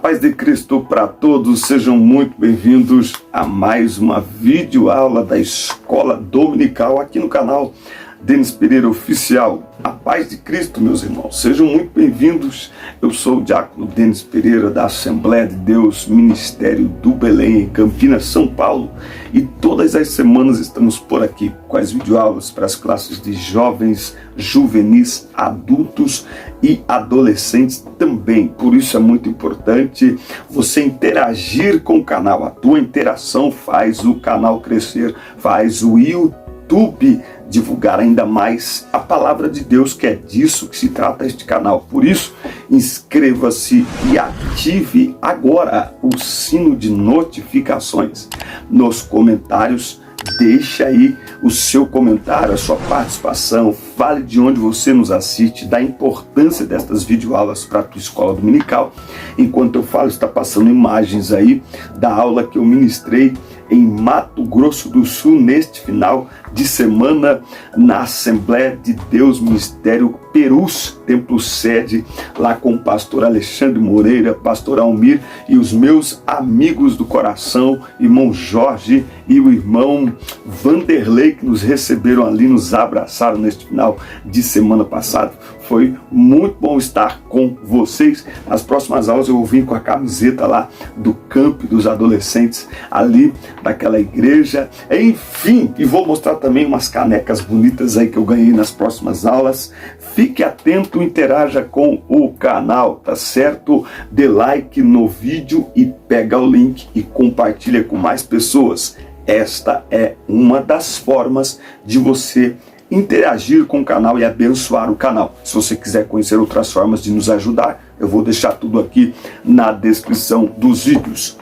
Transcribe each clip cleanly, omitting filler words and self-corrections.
paz de Cristo para todos, sejam muito bem-vindos a mais uma videoaula da Escola Dominical aqui no canal Denis Pereira Oficial. A paz de Cristo, meus irmãos, sejam muito bem-vindos. Eu sou o diácono Denis Pereira da Assembleia de Deus, Ministério do Belém, em Campinas, São Paulo. E todas as semanas estamos por aqui com as videoaulas para as classes de jovens, juvenis, adultos e adolescentes também. Por isso é muito importante você interagir com o canal. A tua interação faz o canal crescer, faz o YouTube divulgar ainda mais a palavra de Deus, que é disso que se trata este canal. Por isso, inscreva-se e ative agora o sino de notificações. Nos comentários, deixa aí o seu comentário, a sua participação, fale de onde você nos assiste, da importância destas videoaulas para a tua escola dominical. Enquanto eu falo, está passando imagens aí da aula que eu ministrei em Mato Grosso do Sul neste final de semana na Assembleia de Deus Ministério Perus, templo sede, lá com o pastor Alexandre Moreira, pastor Almir e os meus amigos do coração, irmão Jorge e o irmão Vanderlei, que nos receberam ali, nos abraçaram neste final de semana passada. Foi muito bom estar com vocês. Nas próximas aulas eu vou vir com a camiseta lá do camp dos adolescentes, ali daquela igreja. Enfim, e vou mostrar também umas canecas bonitas aí que eu ganhei nas próximas aulas. Fique atento, interaja com o canal, tá certo? Dê like no vídeo e pega o link e compartilha com mais pessoas. Esta é uma das formas de você interagir com o canal e abençoar o canal. Se você quiser conhecer outras formas de nos ajudar, eu vou deixar tudo aqui na descrição dos vídeos.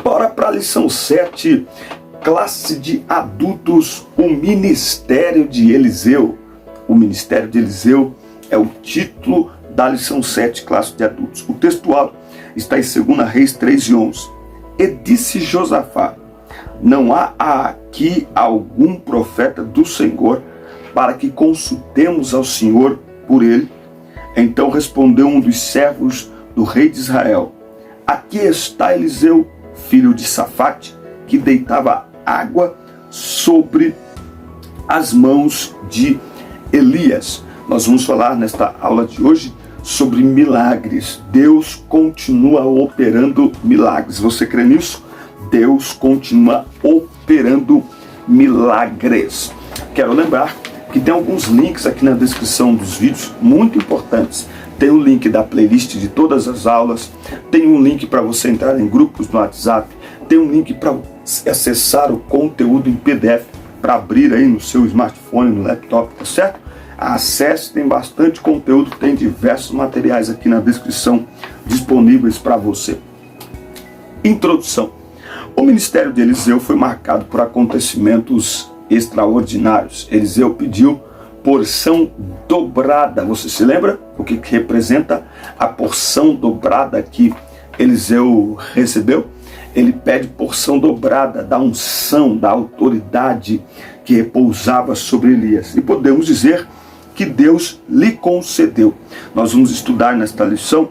Bora para a lição 7, classe de adultos, o Ministério de Eliseu. O Ministério de Eliseu é o título da lição 7, classe de adultos. O textual está em 2 Reis 3:11. E disse Josafá: não há aqui algum profeta do Senhor para que consultemos ao Senhor por ele? Então respondeu um dos servos do rei de Israel: aqui está Eliseu, filho de Safate, que deitava água sobre as mãos de Elias. Nós vamos falar nesta aula de hoje sobre milagres. Deus continua operando milagres. Você crê nisso? Deus continua operando milagres. Quero lembrar que tem alguns links aqui na descrição dos vídeos muito importantes. Tem o link da playlist de todas as aulas, tem um link para você entrar em grupos no WhatsApp, tem um link para acessar o conteúdo em PDF para abrir aí no seu smartphone, no laptop, tá certo? Acesse, tem bastante conteúdo, tem diversos materiais aqui na descrição disponíveis para você. Introdução. O ministério de Eliseu foi marcado por acontecimentos extraordinários. Eliseu pediu porção dobrada. Você se lembra o que representa a porção dobrada que Eliseu recebeu? Ele pede porção dobrada da unção, da autoridade que repousava sobre Elias. E podemos dizer que Deus lhe concedeu. Nós vamos estudar nesta lição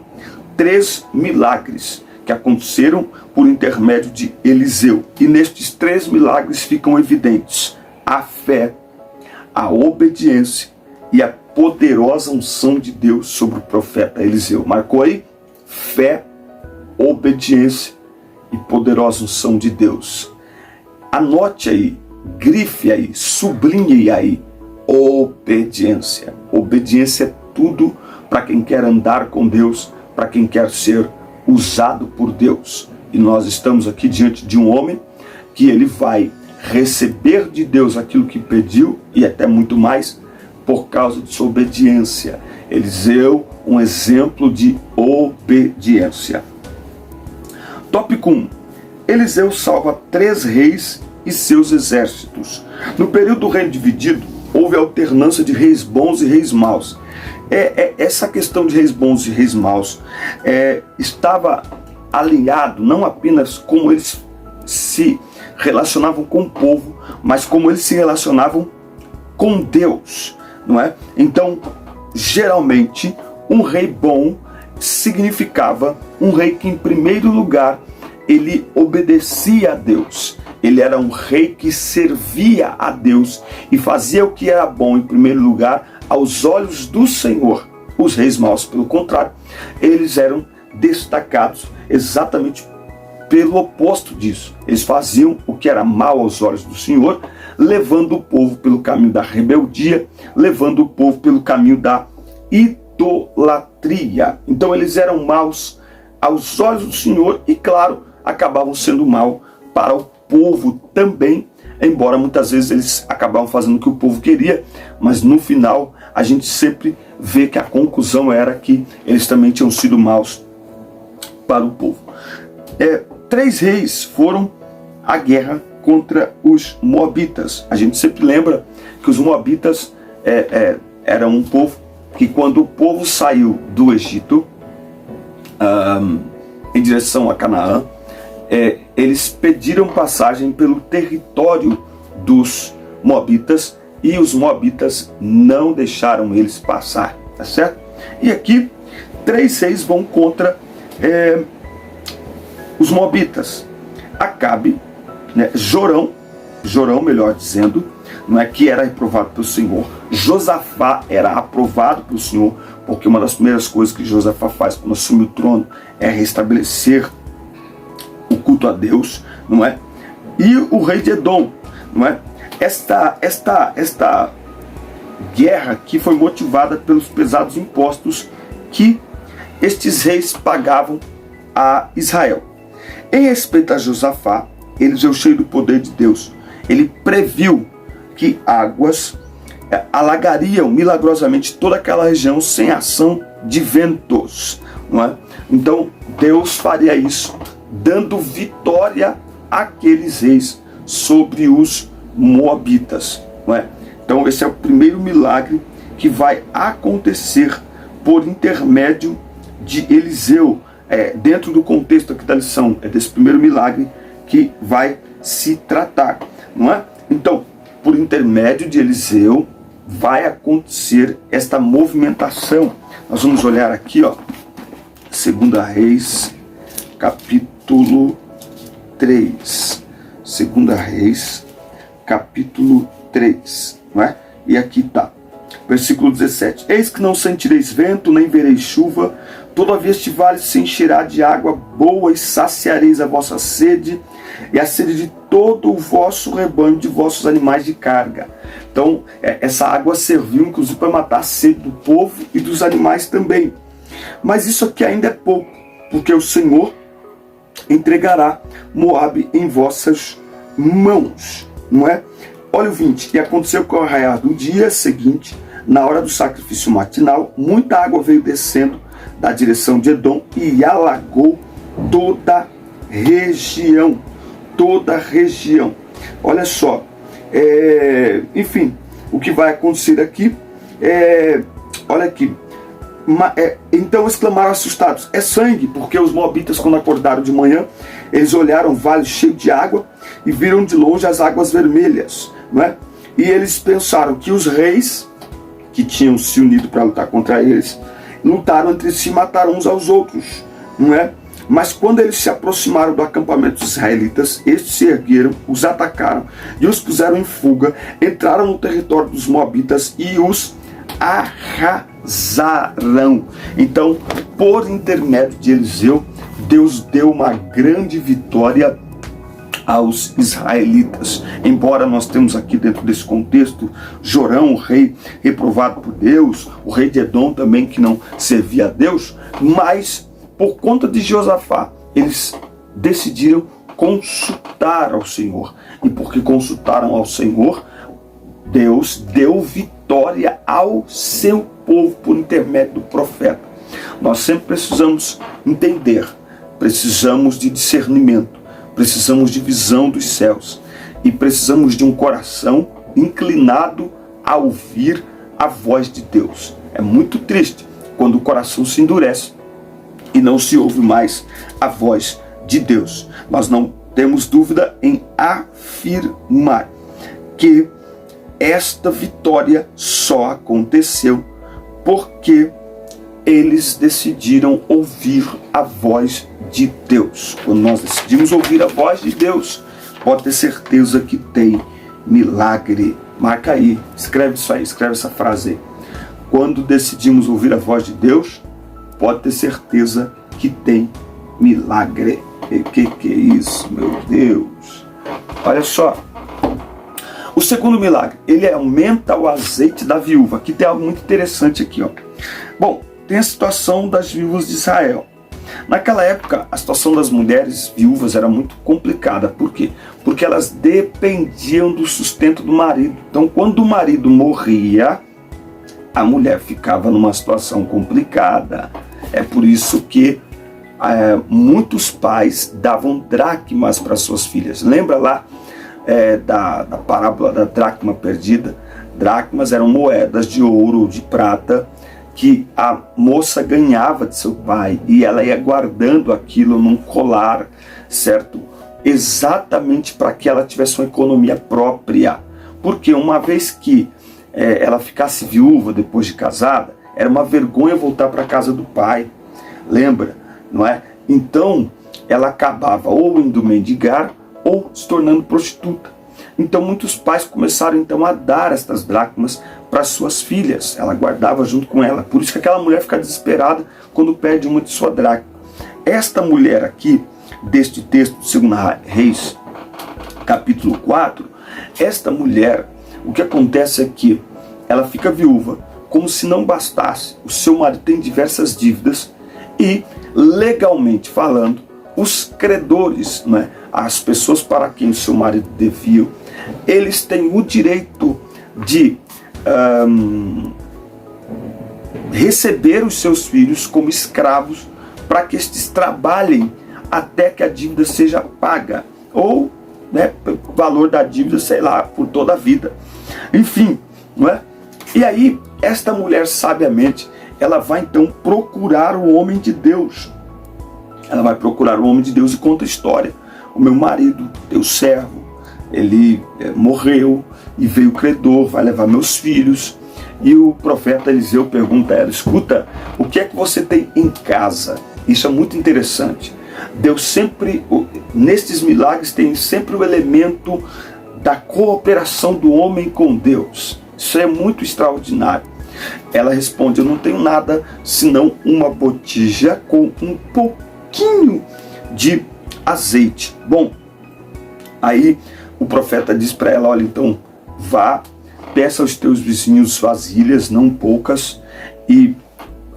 3 milagres que aconteceram por intermédio de Eliseu. E nestes 3 milagres ficam evidentes a fé, a obediência e a poderosa unção de Deus sobre o profeta Eliseu. Marcou aí? Fé, obediência e poderosa unção de Deus. Anote aí, grife aí, sublinhe aí. Obediência. Obediência é tudo para quem quer andar com Deus, para quem quer ser usado por Deus. E nós estamos aqui diante de um homem que ele vai receber de Deus aquilo que pediu e até muito mais por causa de sua obediência. Eliseu, um exemplo de obediência. Tópico 1. Eliseu salva 3 reis e seus exércitos. No período do reino dividido, houve alternância de reis bons e reis maus. Essa questão de reis bons e reis maus estava alinhado não apenas como eles se relacionavam com o povo, mas como eles se relacionavam com Deus, não é? Então, geralmente, um rei bom significava um rei que, em primeiro lugar, ele obedecia a Deus. Ele era um rei que servia a Deus e fazia o que era bom, em primeiro lugar, aos olhos do Senhor. Os reis maus, pelo contrário, eles eram destacados exatamente pelo oposto disso. Eles faziam o que era mal aos olhos do Senhor, levando o povo pelo caminho da rebeldia, levando o povo pelo caminho da idolatria. Então eles eram maus aos olhos do Senhor e, claro, acabavam sendo mal para o povo também, embora muitas vezes eles acabavam fazendo o que o povo queria, mas no final a gente sempre vê que a conclusão era que eles também tinham sido maus para o povo. 3 reis foram à guerra contra os moabitas. A gente sempre lembra que os moabitas eram um povo que, quando o povo saiu do Egito em direção a Canaã, eles pediram passagem pelo território dos moabitas e os moabitas não deixaram eles passar, tá certo? E aqui 3 reis vão contra os moabitas. Acabe, né, Jorão, melhor dizendo, não é, que era reprovado pelo Senhor. Josafá era aprovado pelo Senhor, porque uma das primeiras coisas que Josafá faz quando assume o trono é restabelecer o culto a Deus, não é? E o rei de Edom, não é? Esta guerra aqui foi motivada pelos pesados impostos que estes reis pagavam a Israel. Em respeito a Josafá, Eliseu, cheio do poder de Deus, ele previu que águas alagariam milagrosamente toda aquela região sem ação de ventos, não é? Então Deus faria isso, dando vitória àqueles reis sobre os moabitas, não é? Então esse é o primeiro milagre que vai acontecer por intermédio de Eliseu, dentro do contexto aqui da lição, desse primeiro milagre que vai se tratar, não é? Então, por intermédio de Eliseu, vai acontecer esta movimentação. Nós vamos olhar aqui, ó, 2 Reis, capítulo 3. 2 Reis, capítulo 3, não é? E aqui está, versículo 17. Eis que não sentireis vento, nem vereis chuva, todavia este vale se encherá de água boa, e saciareis a vossa sede, e a sede de todo o vosso rebanho, de vossos animais de carga. Então, essa água serviu inclusive para matar a sede do povo e dos animais também. Mas isso aqui ainda é pouco, porque o Senhor entregará Moabe em vossas mãos, não é? Olha o 20. E aconteceu que ao raiar do dia seguinte, na hora do sacrifício matinal, muita água veio descendo da direção de Edom e alagou toda a região. Toda a região. Olha só. Enfim, o que vai acontecer aqui olha aqui. Então exclamaram assustados: é sangue, porque os moabitas, quando acordaram de manhã, eles olharam o vale cheio de água e viram de longe as águas vermelhas, não é? E eles pensaram que os reis que tinham se unido para lutar contra eles lutaram entre si e mataram uns aos outros, não é? Mas quando eles se aproximaram do acampamento dos israelitas, estes se ergueram, os atacaram e os puseram em fuga, entraram no território dos moabitas e os arrasaram. Então, por intermédio de Eliseu, Deus deu uma grande vitória aos israelitas. Embora nós temos aqui dentro desse contexto Jorão, o rei reprovado por Deus, o rei de Edom também, que não servia a Deus, mas por conta de Josafá, eles decidiram consultar ao Senhor. E porque consultaram ao Senhor, Deus deu vitória ao seu povo por intermédio do profeta. Nós sempre precisamos entender, precisamos de discernimento, precisamos de visão dos céus e precisamos de um coração inclinado a ouvir a voz de Deus. É muito triste quando o coração se endurece e não se ouve mais a voz de Deus. Nós não temos dúvida em afirmar que esta vitória só aconteceu porque eles decidiram ouvir a voz de Deus. Quando nós decidimos ouvir a voz de Deus, pode ter certeza que tem milagre. Marca aí, escreve isso aí, escreve essa frase aí. Quando decidimos ouvir a voz de Deus, pode ter certeza que tem milagre. E que é isso, meu Deus? Olha só. O segundo milagre, ele aumenta o azeite da viúva. Aqui tem algo muito interessante aqui, ó. Bom, tem a situação das viúvas de Israel. Naquela época, a situação das mulheres viúvas era muito complicada. Por quê? Porque elas dependiam do sustento do marido. Então, quando o marido morria, a mulher ficava numa situação complicada. É por isso que muitos pais davam dracmas para suas filhas. Lembra lá da parábola da dracma perdida? Dracmas eram moedas de ouro ou de prata que a moça ganhava de seu pai e ela ia guardando aquilo num colar, certo? Exatamente para que ela tivesse uma economia própria. Porque uma vez que ela ficasse viúva depois de casada, era uma vergonha voltar para a casa do pai. Lembra? Não é? Então, ela acabava ou indo mendigar ou se tornando prostituta. Então, muitos pais começaram então a dar estas dracmas para suas filhas. Ela guardava junto com ela. Por isso que aquela mulher fica desesperada quando perde uma de sua dracma. Esta mulher aqui, deste texto de 2 Reis, capítulo 4, esta mulher, o que acontece é que ela fica viúva, como se não bastasse. O seu marido tem diversas dívidas e, legalmente falando, os credores, né, as pessoas para quem o seu marido devia, eles têm o direito de receber os seus filhos como escravos para que estes trabalhem até que a dívida seja paga, ou o valor da dívida, sei lá, por toda a vida. Enfim, não é? E aí, esta mulher, sabiamente, ela vai então procurar o homem de Deus. Ela vai procurar o homem de Deus e conta a história. O meu marido, teu servo, ele morreu e veio o credor, vai levar meus filhos. E o profeta Eliseu pergunta a ela: escuta, o que é que você tem em casa? Isso é muito interessante. Deus sempre, nestes milagres, tem sempre o elemento da cooperação do homem com Deus. Isso é muito extraordinário. Ela responde: eu não tenho nada senão uma botija com um pouquinho de azeite. Bom, aí o profeta diz para ela: olha, então vá, peça aos teus vizinhos vasilhas, não poucas, e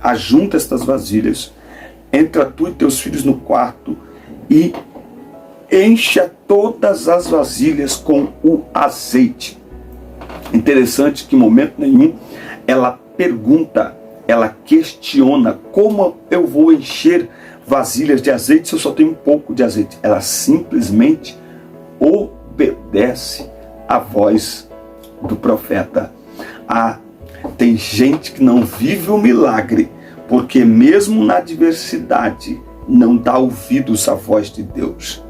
ajunta estas vasilhas, entra tu e teus filhos no quarto e encha todas as vasilhas com o azeite. Interessante que em momento nenhum ela pergunta, ela questiona: como eu vou encher vasilhas de azeite se eu só tenho um pouco de azeite? Ela simplesmente obedece à voz do profeta. Tem gente que não vive o milagre, porque mesmo na adversidade não dá ouvidos à voz de Deus.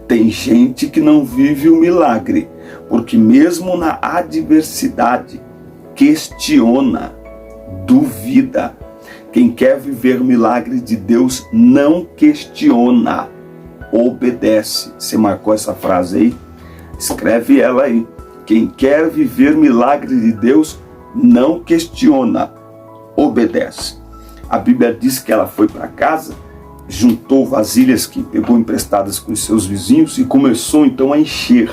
Tem gente que não vive o milagre, porque mesmo na adversidade questiona, duvida. Quem quer viver o milagre de Deus não questiona, obedece. Você marcou essa frase aí? Escreve ela aí. Quem quer viver o milagre de Deus não questiona, obedece. A Bíblia diz que ela foi para casa, juntou vasilhas que pegou emprestadas com os seus vizinhos e começou então a encher.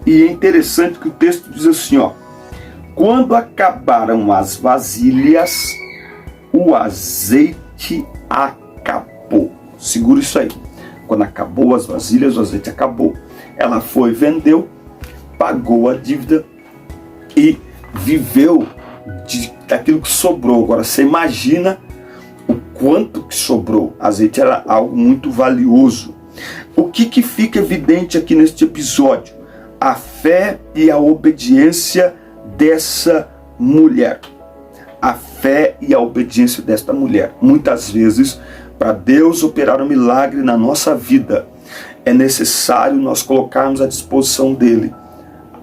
E é interessante que o texto diz assim, ó: quando acabaram as vasilhas, o azeite acabou. Segura isso aí. Quando acabou as vasilhas, o azeite acabou. Ela foi, vendeu, pagou a dívida e viveu daquilo que sobrou. Agora você imagina o quanto que sobrou. Azeite era algo muito valioso. O que fica evidente aqui neste episódio? A fé e a obediência dessa mulher. A fé e a obediência desta mulher. Muitas vezes, para Deus operar um milagre na nossa vida, é necessário nós colocarmos à disposição dele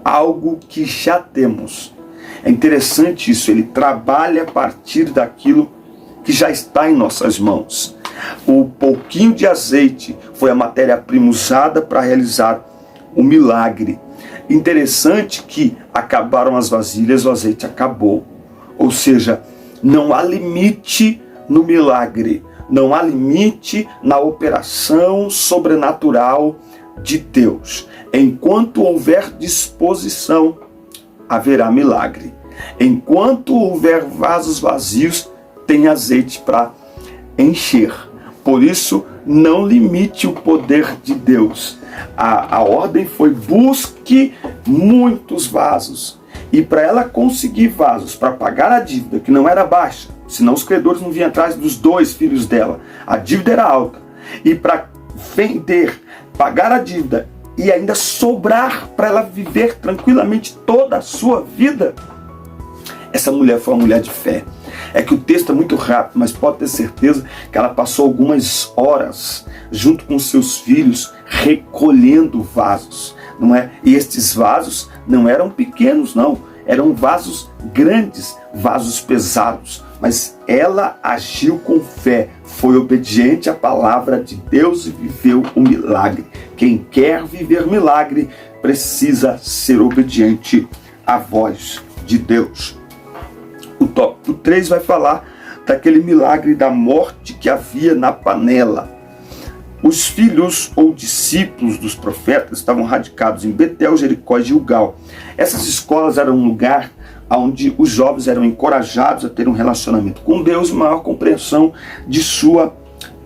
algo que já temos. É interessante isso, ele trabalha a partir daquilo que já está em nossas mãos. O pouquinho de azeite foi a matéria-prima usada para realizar o milagre. Interessante que acabaram as vasilhas, o azeite acabou. Ou seja, não há limite no milagre, não há limite na operação sobrenatural de Deus. Enquanto houver disposição, haverá milagre. Enquanto houver vasos vazios, tem azeite para encher. Por isso, não limite o poder de Deus. A ordem foi: busque muitos vasos. E para ela conseguir vasos para pagar a dívida, que não era baixa, senão os credores não vinham atrás dos 2 filhos dela, a dívida era alta. E para vender, pagar a dívida e ainda sobrar para ela viver tranquilamente toda a sua vida, essa mulher foi uma mulher de fé. É que o texto é muito rápido, mas pode ter certeza que ela passou algumas horas junto com seus filhos recolhendo vasos, não é? E estes vasos não eram pequenos, não. Eram vasos grandes, vasos pesados. Mas ela agiu com fé, foi obediente à palavra de Deus e viveu o milagre. Quem quer viver milagre precisa ser obediente à voz de Deus. O tópico 3 vai falar daquele milagre da morte que havia na panela. Os filhos ou discípulos dos profetas estavam radicados em Betel, Jericó e Gilgal. Essas escolas eram um lugar onde os jovens eram encorajados a ter um relacionamento com Deus e maior compreensão de sua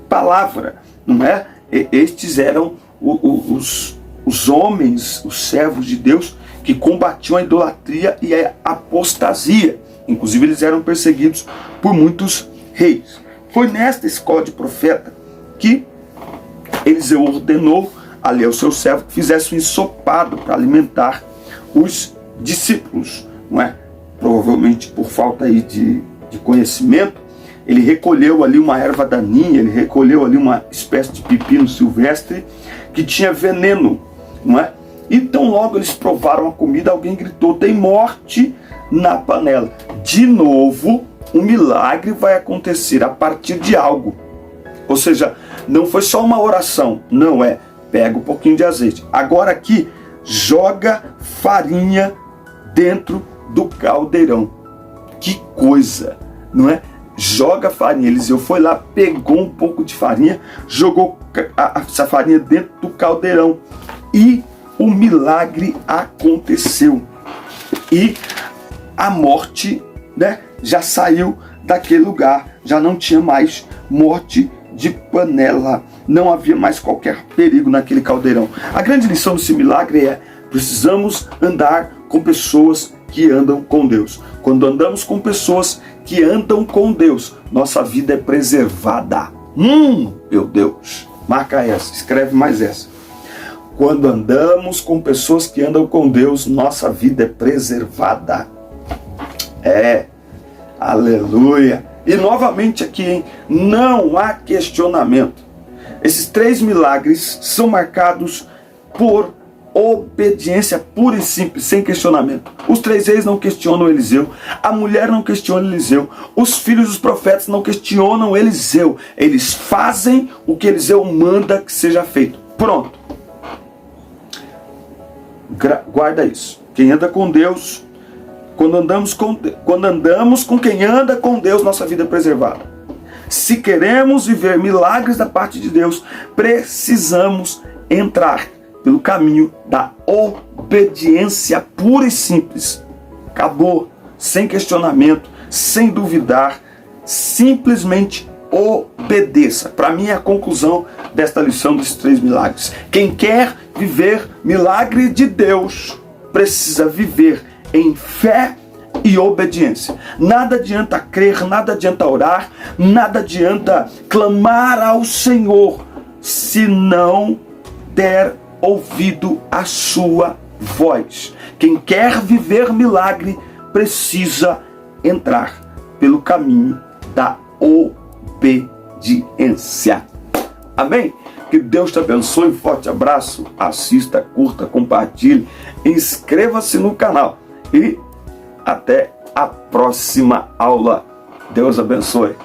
palavra, não é? Estes eram os homens, os servos de Deus, que combatiam a idolatria e a apostasia. Inclusive eles eram perseguidos por muitos reis. Foi nesta escola de profeta que Eliseu ordenou ali ao seu servo que fizesse um ensopado para alimentar os discípulos, não é? Provavelmente por falta aí de conhecimento, ele recolheu ali uma erva daninha, ele recolheu ali uma espécie de pepino silvestre que tinha veneno, não é? Então logo eles provaram a comida, alguém gritou: tem morte na panela. De novo, um milagre vai acontecer a partir de algo. Ou seja, não foi só uma oração, não pega um pouquinho de azeite. Agora aqui, joga farinha dentro do caldeirão. Que coisa, não é? Joga farinha. Eliseu foi lá, pegou um pouco de farinha, jogou essa farinha dentro do caldeirão. E o milagre aconteceu. E a morte, né, já saiu daquele lugar. Já não tinha mais morte de panela. Não havia mais qualquer perigo naquele caldeirão. A grande lição desse milagre é: precisamos andar com pessoas que andam com Deus. Quando andamos com pessoas que andam com Deus, nossa vida é preservada. Meu Deus, marca essa, escreve mais essa. Quando andamos com pessoas que andam com Deus, nossa vida é preservada. Aleluia. E novamente aqui, hein? Não há questionamento. Esses 3 milagres são marcados por obediência pura e simples, sem questionamento. Os 3 reis não questionam Eliseu, a mulher não questiona Eliseu, os filhos dos profetas não questionam Eliseu. Eles fazem o que Eliseu manda que seja feito. Pronto. Guarda isso. Quem anda com Deus, quando andamos com quem anda com Deus, nossa vida é preservada. Se queremos viver milagres da parte de Deus, precisamos entrar pelo caminho da obediência pura e simples. Acabou, sem questionamento, sem duvidar, simplesmente obedeça. Para mim é a conclusão desta lição desses 3 milagres. Quem quer viver milagre de Deus, precisa viver em fé e obediência. Nada adianta crer, nada adianta orar, nada adianta clamar ao Senhor se não der ouvido à sua voz. Quem quer viver milagre precisa entrar pelo caminho da obediência. Amém? Que Deus te abençoe, um forte abraço, assista, curta, compartilhe, inscreva-se no canal e Até a próxima aula. Deus abençoe.